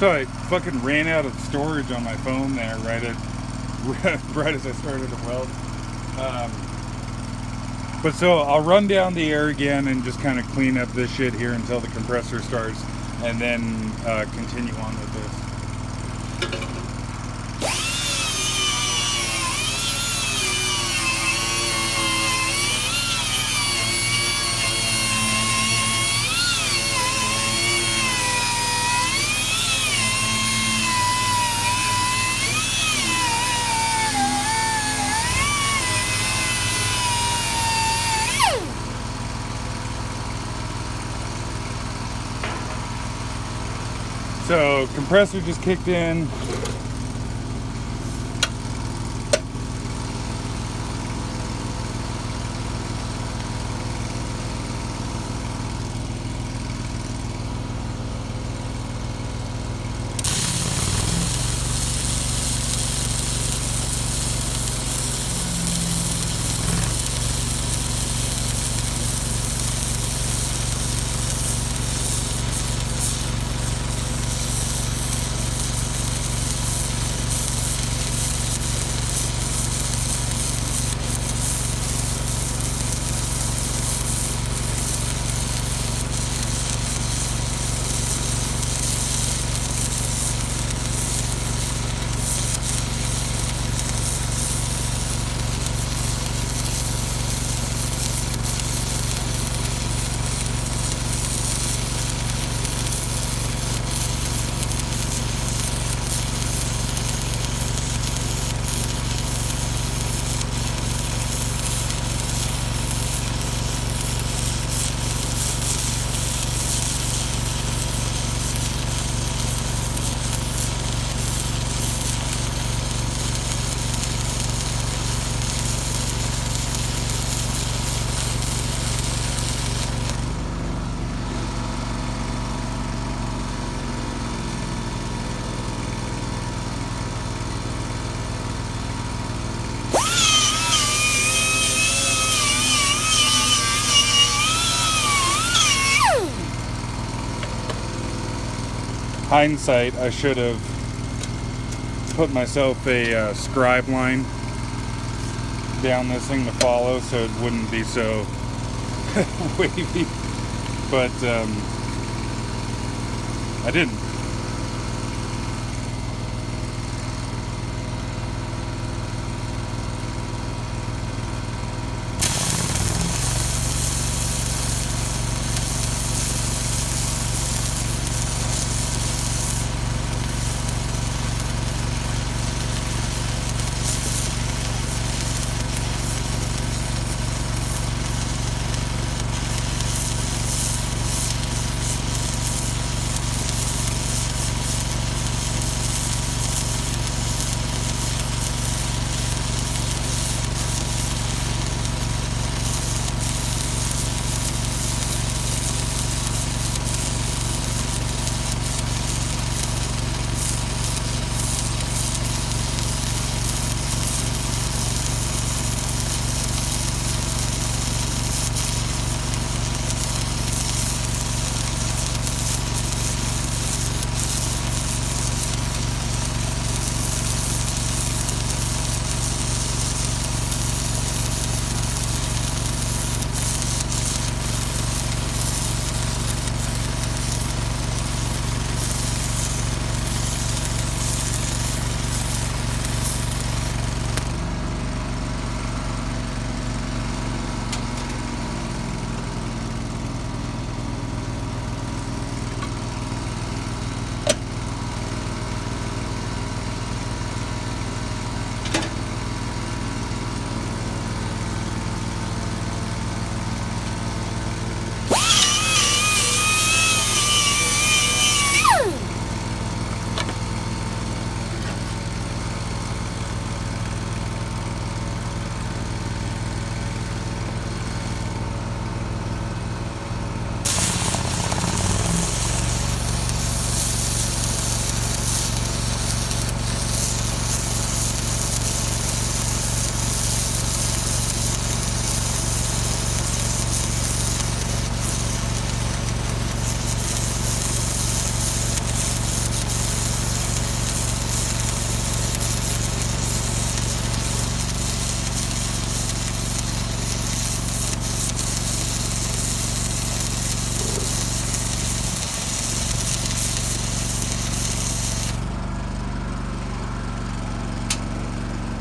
So I fucking ran out of storage on my phone there right as I started to weld. But so I'll run down the air again and just kind of clean up this shit here until the compressor starts, and then continue on with this. So compressor just kicked in. Hindsight, I should have put myself a scribe line down this thing to follow so it wouldn't be so wavy, but I didn't.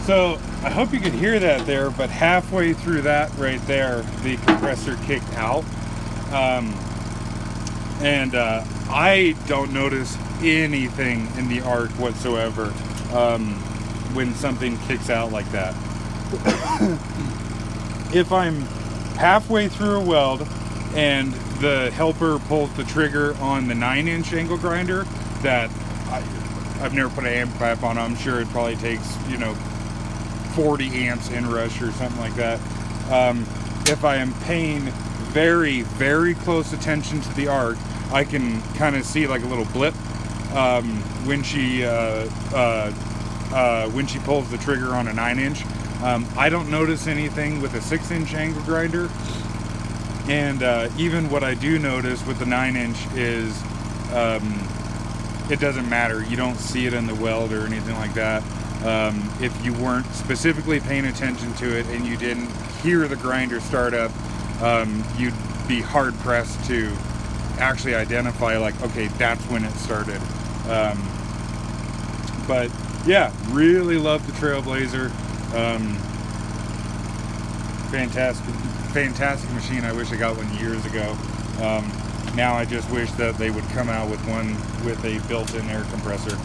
So I hope you could hear that there, but halfway through that right there, the compressor kicked out. I don't notice anything in the arc whatsoever when something kicks out like that. If I'm halfway through a weld and the helper pulls the trigger on the 9-inch angle grinder that I've never put an amp clap on, I'm sure it probably takes, 40 amps in rush or something like that. If I am paying very, very close attention to the arc, I can kind of see like a little blip when she pulls the trigger on a 9-inch. I don't notice anything with a 6-inch angle grinder, and even what I do notice with the 9-inch is it doesn't matter. You don't see it in the weld or anything like that. If you weren't specifically paying attention to it and you didn't hear the grinder start up, you'd be hard pressed to actually identify like, okay, that's when it started. But yeah, really love the Trailblazer. Fantastic machine. I wish I got one years ago. Now I just wish that they would come out with one with a built-in air compressor.